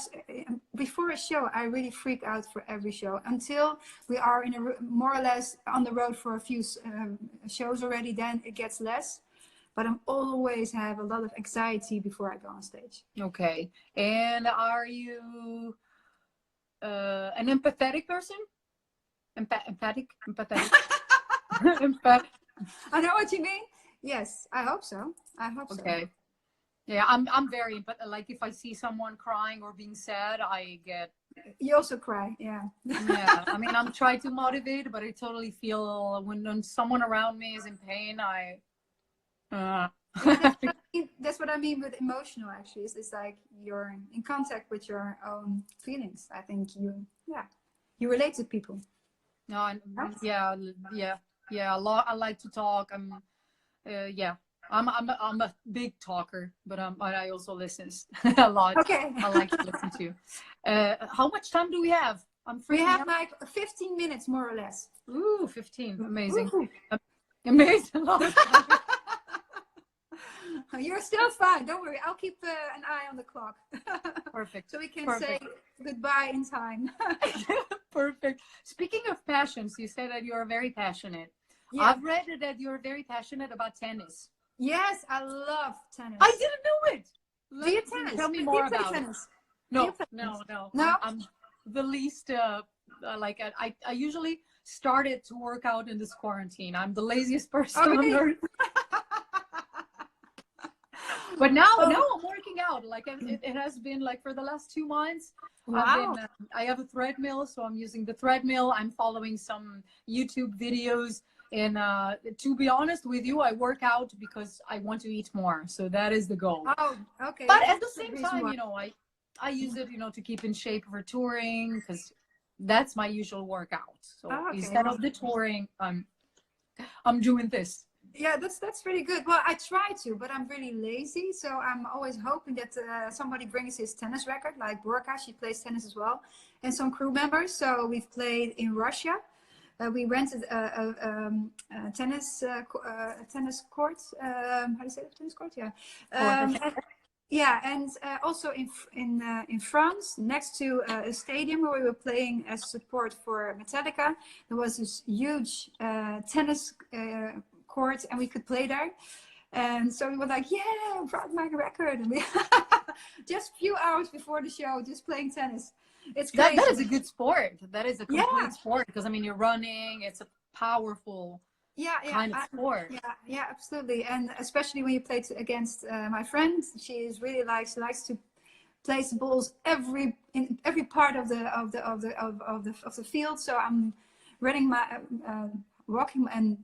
before a show, I really freak out for every show until we are in more or less on the road for a few shows already. Then it gets less, but I'm always have a lot of anxiety before I go on stage. Okay. And are you an empathetic person? Empathetic. I know what you mean. Yes, I hope so. Okay. Yeah, I'm very, but like if I see someone crying or being sad, I get. You also cry, yeah. Yeah, I mean, I'm trying to motivate, but I totally feel when someone around me is in pain, Yeah, that's what I mean with emotional. Actually, it's like you're in contact with your own feelings. I think you relate to people. No, yeah. A lot. I like to talk. I'm a big talker, but I also listen a lot. Okay. I like to listen to. How much time do we have? I'm free. We have like 15 minutes more or less. Ooh, 15. Amazing. Ooh. Amazing. A lot of time. You're still fine. Don't worry. I'll keep an eye on the clock. Perfect. So we can say goodbye in time. Perfect. Speaking of passions, you said that you're very passionate. Yeah. I've read that you're very passionate about tennis. Yes, I love tennis. I didn't know it. Do you tennis? Tell me more about tennis? It. No. No? I'm the least, I usually started to work out in this quarantine. I'm the laziest person on earth. But now I'm working out. Like it has been like for the last 2 months. Wow. I have a treadmill, so I'm using the treadmill. I'm following some YouTube videos. And to be honest with you, I work out because I want to eat more. So that is the goal. Oh, okay. But at the same time, you know, I use it, you know, to keep in shape for touring because that's my usual workout. So instead of the touring, I'm doing this. Yeah, that's really good. Well, I try to, but I'm really lazy. So I'm always hoping that somebody brings his tennis record, like Borka. She plays tennis as well, and some crew members. So we've played in Russia. we rented a tennis court. How do you say that? Tennis court, yeah. And also in France, next to a stadium where we were playing as support for Metallica, there was this huge tennis court, and we could play there. And so we were like, yeah, brought my record. And we just a few hours before the show, just playing tennis. It's crazy. That is a good sport. That is a complete sport, because I mean, you're running. It's a powerful kind of sport. Yeah, absolutely. And especially when you play against my friend, she likes to place the balls in every part of the field. So I'm running walking and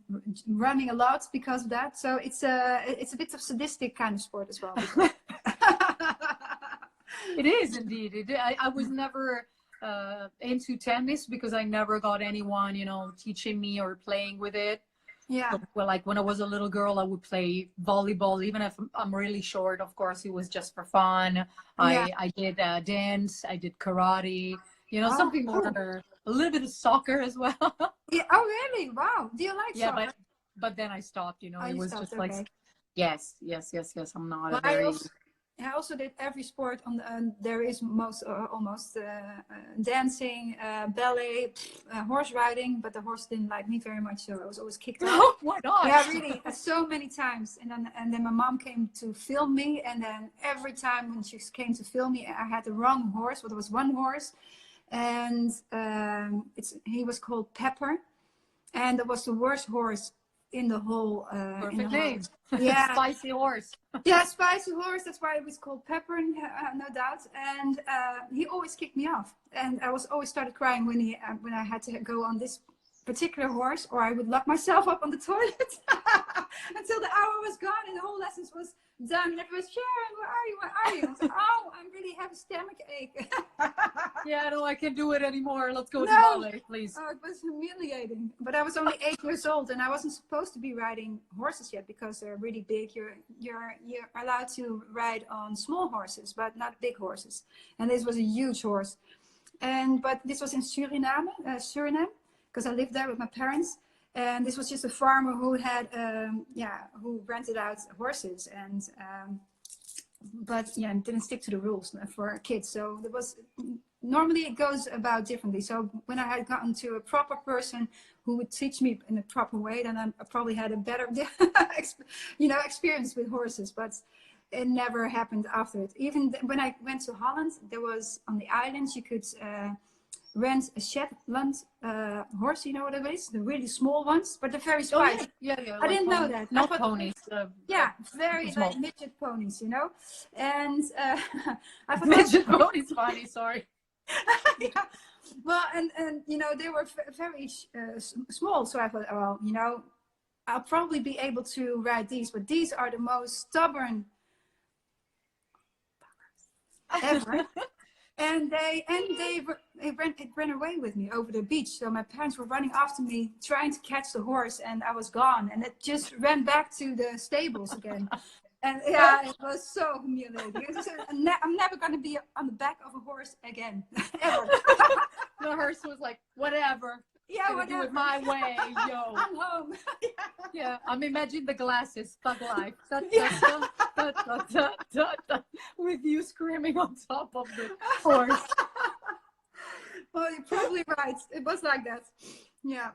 running a lot because of that. So it's a bit of sadistic kind of sport as well. It is indeed. I was never into tennis because I never got anyone, teaching me or playing with it. Yeah. So, well, like when I was a little girl, I would play volleyball, even if I'm really short. Of course, it was just for fun. I did dance. I did karate. Something more, a little bit of soccer as well. Yeah. Oh, really? Wow. Do you like soccer? Yeah, but then I stopped. It was stopped, just like, yes. I'm not well, a very. I also did every sport there is almost dancing, ballet, horse riding, but the horse didn't like me very much, so I was always kicked out. Oh my God! Yeah, really, so many times. And then my mom came to film me, and then every time when she came to film me, I had the wrong horse. Well, there was one horse, and he was called Pepper, and it was the worst horse in the whole perfect name. Yeah. Spicy horse. Yeah, spicy horse. That's why it was called Pepper, no doubt. And he always kicked me off, and I always started crying when I had to go on this particular horse, or I would lock myself up on the toilet until the hour was gone and the whole lessons was done. And everyone was, Sharon, where are you? Where are you? I was like, oh, I really have a stomach ache. Yeah, no, I can't do it anymore. Let's go to ballet, please. Oh, it was humiliating. But I was only 8 years old, and I wasn't supposed to be riding horses yet because they're really big. You're allowed to ride on small horses, but not big horses. And this was a huge horse. But this was in Suriname, because I lived there with my parents. And this was just a farmer who had, who rented out horses, but didn't stick to the rules for kids. So there was, normally it goes about differently. So when I had gotten to a proper person who would teach me in a proper way, then I probably had a better, experience with horses. But it never happened after it. Even when I went to Holland, there was on the islands you could rent a Shetland horse. You know what it is? The really small ones, but they're very spicy. Oh, yeah. I didn't know that. Not ponies. Very like midget ponies, And I thought midget ponies, funny. Sorry. Yeah. Well, and they were very small, so I thought, well, I'll probably be able to ride these, but these are the most stubborn ever. And they ran away with me over the beach. So my parents were running after me, trying to catch the horse, and I was gone. And it just ran back to the stables again. And it was so humiliating. I'm never going to be on the back of a horse again, ever. The horse was like, whatever. Yeah, do it my way, yo. I'm home. Yeah, I'm imagining the glasses, thug life. With you screaming on top of the horse. Well, you're probably right. It was like that. Yeah.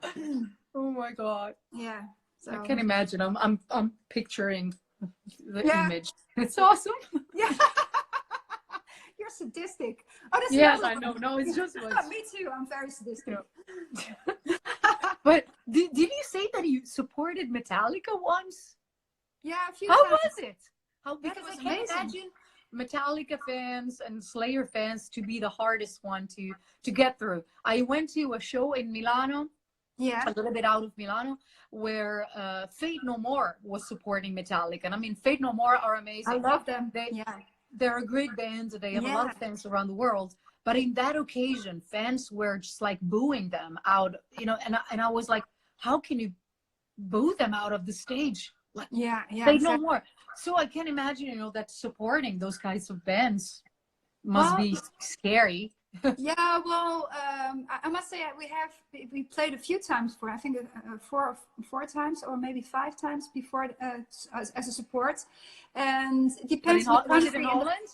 Oh my God. Yeah. So. I can imagine. I'm picturing the image. It's awesome. Yeah. You're sadistic. Oh, that's yes, I know. No, it's just me too. I'm very sadistic. Yeah. But did you say that you supported Metallica once? Yeah, a few How times. was it? Because I can't imagine Metallica fans and Slayer fans to be the hardest one to get through. I went to a show in Milano, a little bit out of Milano, where Fate No More was supporting Metallica. And I mean, Fate No More are amazing. I love them. They're a great band. They have a lot of fans around the world. But in that occasion, fans were just like booing them out, and I was like, how can you boo them out of the stage? Like, Fate No More. So I can imagine, that supporting those kinds of bands must be scary. Yeah, well, I must say we played a few times for, I think, four times or maybe 5 times before, as a support, and it But depends in on the was it in country. And Holland?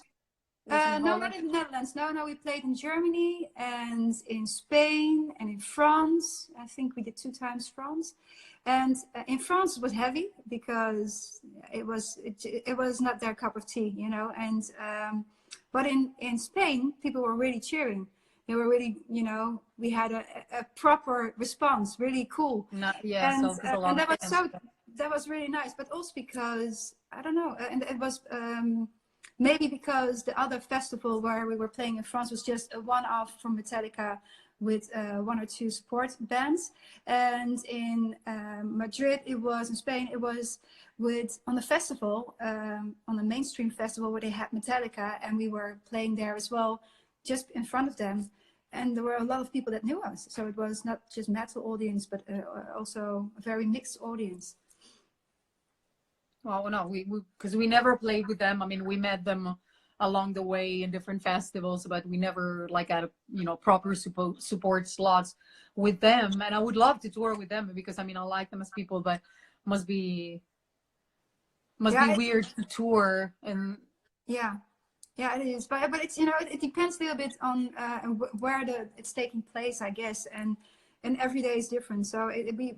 Was it in no, not Holland? in the Netherlands. No, no, we played in Germany and in Spain and in France. I think we did 2 times France, and in France it was heavy because it was not their cup of tea, you know. And but in Spain, people were really cheering. They were really, you know, we had a proper response, really cool. Not, yeah, And so there's a lot and of that was fans. that was really nice. But also because I don't know, and it was. Maybe because the other festival where we were playing in France was just a one-off from Metallica with 1 or 2 support bands, and in Madrid it was, in Spain it was with on the festival, on the mainstream festival where they had Metallica, and we were playing there as well, just in front of them, and there were a lot of people that knew us, so it was not just metal audience but also a very mixed audience. Well, no, we because we never played with them. I mean, we met them along the way in different festivals, but we never like had a, you know, proper support slots with them. And I would love to tour with them because I mean I like them as people, but must be must be Yeah, weird to tour and yeah. Yeah, it is, but it's, you know, it depends a little bit on where it's taking place, I guess, and every day is different. So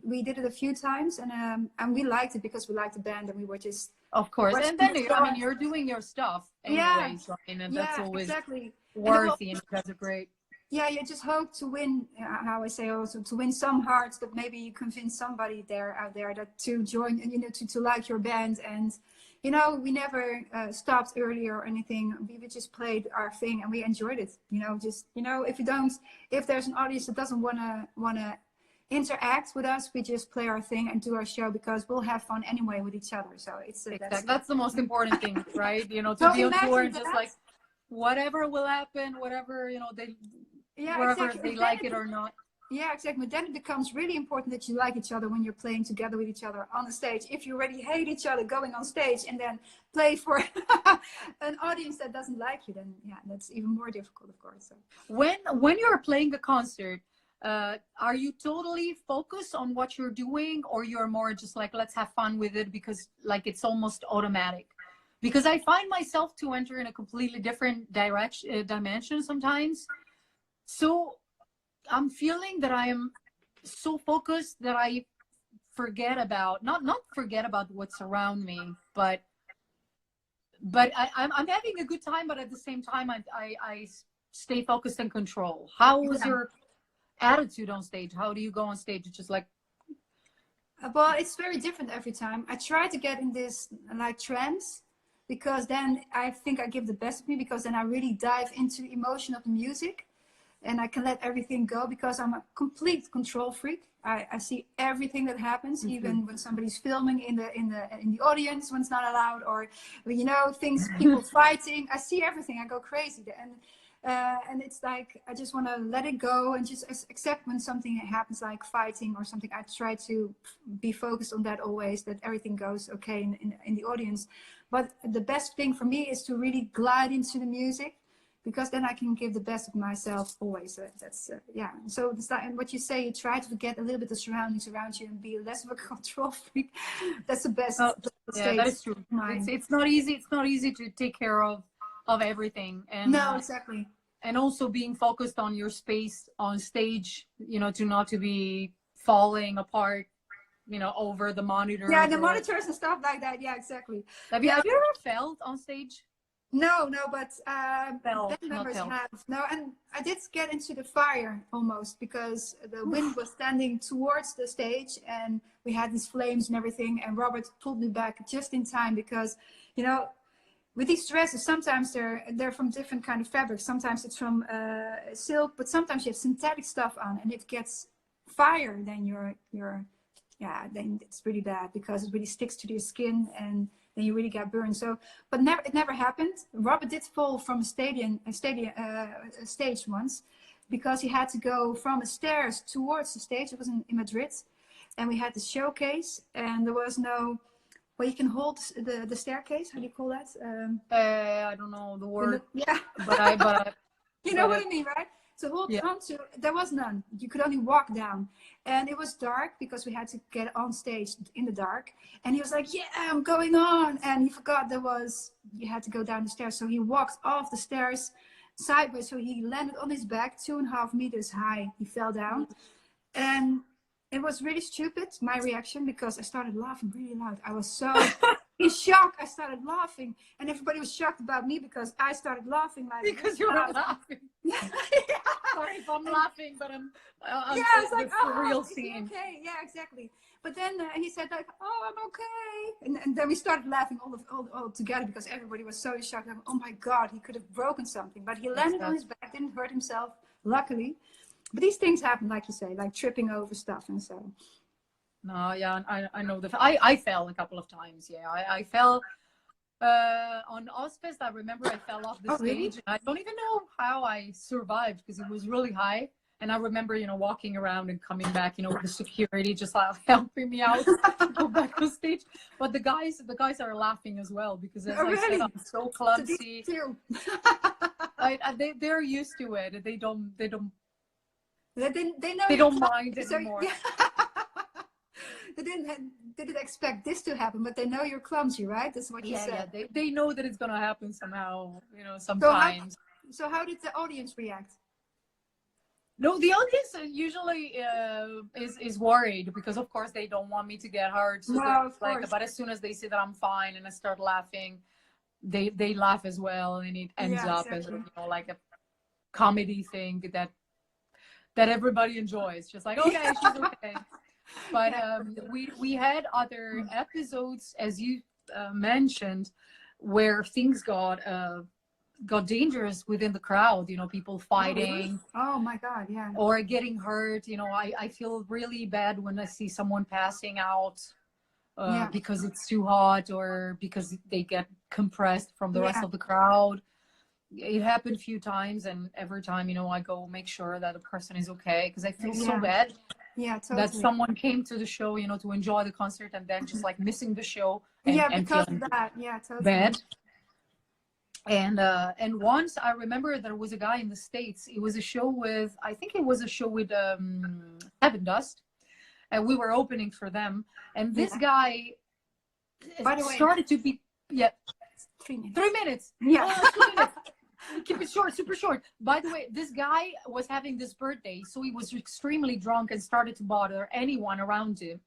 we did it a few times, and we liked it because we liked the band, and we were just of course. And watching then it I go. mean you're doing your stuff Yeah, anyway, so I mean and that's yeah, always exactly. And then, well, worthy and you guys are great. yeah, you just hope to win. How I say, also to win some hearts, that maybe you convince somebody out there that to join, you know, to like your band. And you know, we never stopped earlier or anything. We just played our thing and we enjoyed it. You know, just, you know, if there's an audience that doesn't wanna interact with us, we just play our thing and do our show because we'll have fun anyway with each other. So it's Exactly. That's the most important thing, right? You know, to so be on tour imagine and just that. like whatever will happen, whatever, you know, they Yeah, wherever exactly. they like it or not. Yeah, exactly. Then it becomes really important that you like each other when you're playing together with each other on the stage. If you already hate each other going on stage and then play for an audience that doesn't like you, then yeah, that's even more difficult, of course. So. When you're playing a concert, are you totally focused on what you're doing, or you're more just like let's have fun with it because like it's almost automatic? Because I find myself to enter in a completely different dimension sometimes. So I'm feeling that I am so focused that I forget about not forget about what's around me, but I'm having a good time, but at the same time I stay focused and control. How was Yeah. your attitude on stage? How do you go on stage? It's just like Well, it's very different every time. I try to get in this like trance because then I think I give the best of me because then I really dive into the emotion of the music and I can let everything go because I'm a complete control freak. I see everything that happens, even when somebody's filming in the audience when it's not allowed, or you know, things, people fighting. I see everything. I go crazy, and it's like I just want to let it go and just accept when something happens, like fighting or something. I try to be focused on that always, that everything goes okay in the audience. But the best thing for me is to really glide into the music, because then I can give the best of myself always. That's yeah. So it's like, and what you say, you try to forget a little bit the surroundings around you and be less of a control freak. That's the best oh, yeah, state that is of true. mind. It's not easy. It's not easy to take care of everything, No, exactly. and also being focused on your space on stage, you know, to not to be falling apart, you know, over the Yeah, monitors the or monitors and stuff like that. Yeah, exactly. have Yeah. you ever felt on stage? No, but Felt, band not members felt. have. No, and I did get into the fire almost because the wind was standing towards the stage and we had these flames and everything. And Robert pulled me back just in time because, you know, with these dresses, sometimes they're from different kind of fabrics. Sometimes it's from silk, but sometimes you have synthetic stuff on, and it gets fire. Then then it's really bad because it really sticks to your skin and then you really get burned. So, but it never happened. Robert did fall from a stage once because he had to go from the stairs towards the stage. It was in Madrid, and we had the showcase, and there was no. Well, you can hold the staircase. How do you call that? I don't know the word, Yeah. but I You know what I mean, right? To hold on to, there was none. You could only walk down. And it was dark because we had to get on stage in the dark. And he was like, yeah, I'm going on. And he forgot you had to go down the stairs. So he walked off the stairs sideways. So he landed on his back, 2.5 meters high. He fell down. And it was really stupid, my reaction, because I started laughing really loud. I was so in shock. I started laughing, and everybody was shocked about me because I started laughing like because you were laughing. Sorry if I'm laughing, but it's like, the real scene. Okay, yeah, exactly. But then he said like, oh, I'm okay, and then we started laughing all together because everybody was so in shock. Like, oh my God, he could have broken something, but he landed on his back, didn't hurt himself, luckily. But these things happen, like you say, like tripping over stuff and so. No, yeah, I know that. I fell a couple of times. Yeah, I fell on Ozfest. I remember I fell off the stage. Really? I don't even know how I survived because it was really high. And I remember, walking around and coming back, with the security just like helping me out to go back on stage. But the guys are laughing as well because as I said, I'm so clumsy. They're used to it. They don't They don't mind anymore. They didn't expect this to happen, but they know you're clumsy, right? That's what you said. Yeah. They know that it's gonna happen somehow, sometimes. So how did the audience react? No, the audience usually is worried because of course they don't want me to get hurt. So but as soon as they see that I'm fine and I start laughing, they laugh as well, and it ends up as like a comedy thing that everybody enjoys. Just like, okay, she's okay. But we had other episodes, as you mentioned, where things got dangerous within the crowd. People fighting. Oh my God, yeah. Or getting hurt. I feel really bad when I see someone passing out because it's too hot or because they get compressed from the rest of the crowd. It happened a few times, and every time, I go make sure that the person is okay because I feel so bad. Yeah, totally. That someone came to the show, to enjoy the concert and then just like missing the show. And because of that. Yeah, totally. Bad. And once I remember there was a guy in the States. It was a show with, I think it was a show with Heaven Dust, and we were opening for them. And this guy started to be 3 minutes. 3 minutes. Yeah. 3 minutes. Keep it short, super short. By the way, this guy was having this birthday, so he was extremely drunk and started to bother anyone around him.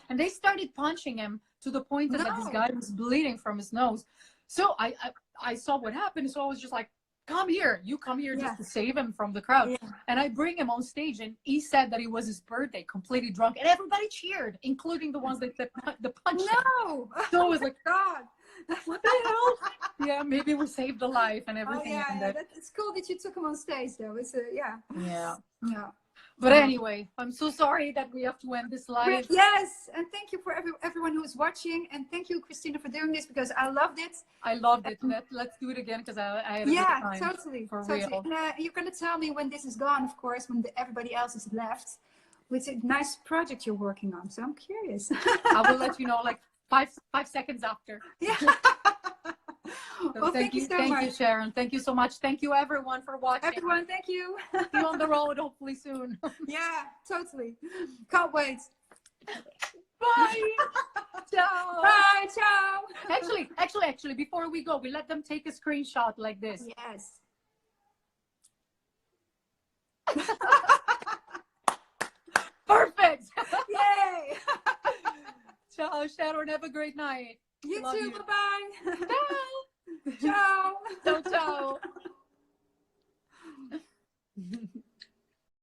And they started punching him to the point that this guy was bleeding from his nose. So I saw what happened, so I was just like, come here, just to save him from the crowd. Yeah. And I bring him on stage, and he said that it was his birthday, completely drunk, and everybody cheered, including the ones that punched him. So it was like, God, what the hell? Yeah, maybe we saved a life and everything. It's cool that you took him on stage, though. It's yeah. But anyway, I'm so sorry that we have to end this live. Yes, and thank you for everyone who is watching, and thank you, Cristina, for doing this because I loved it. I loved it. Let's do it again because I had a good time. Totally. Real. And you're gonna tell me when this is gone, of course, when everybody else is left. With a nice project you're working on, so I'm curious. I will let you know like 5 seconds after. Yeah. Well, thank you so much. Thank you, Sharon. Thank you so much. Thank you, everyone, for watching. Everyone, thank you. See you on the road, hopefully soon. Yeah, totally. Can't wait. Bye. Ciao. Bye. Ciao. Actually, before we go, we let them take a screenshot like this. Yes. Perfect. Yay. Ciao, Sharon. Have a great night. You Love too. You. Bye-bye. Ciao. Ciao. Ciao.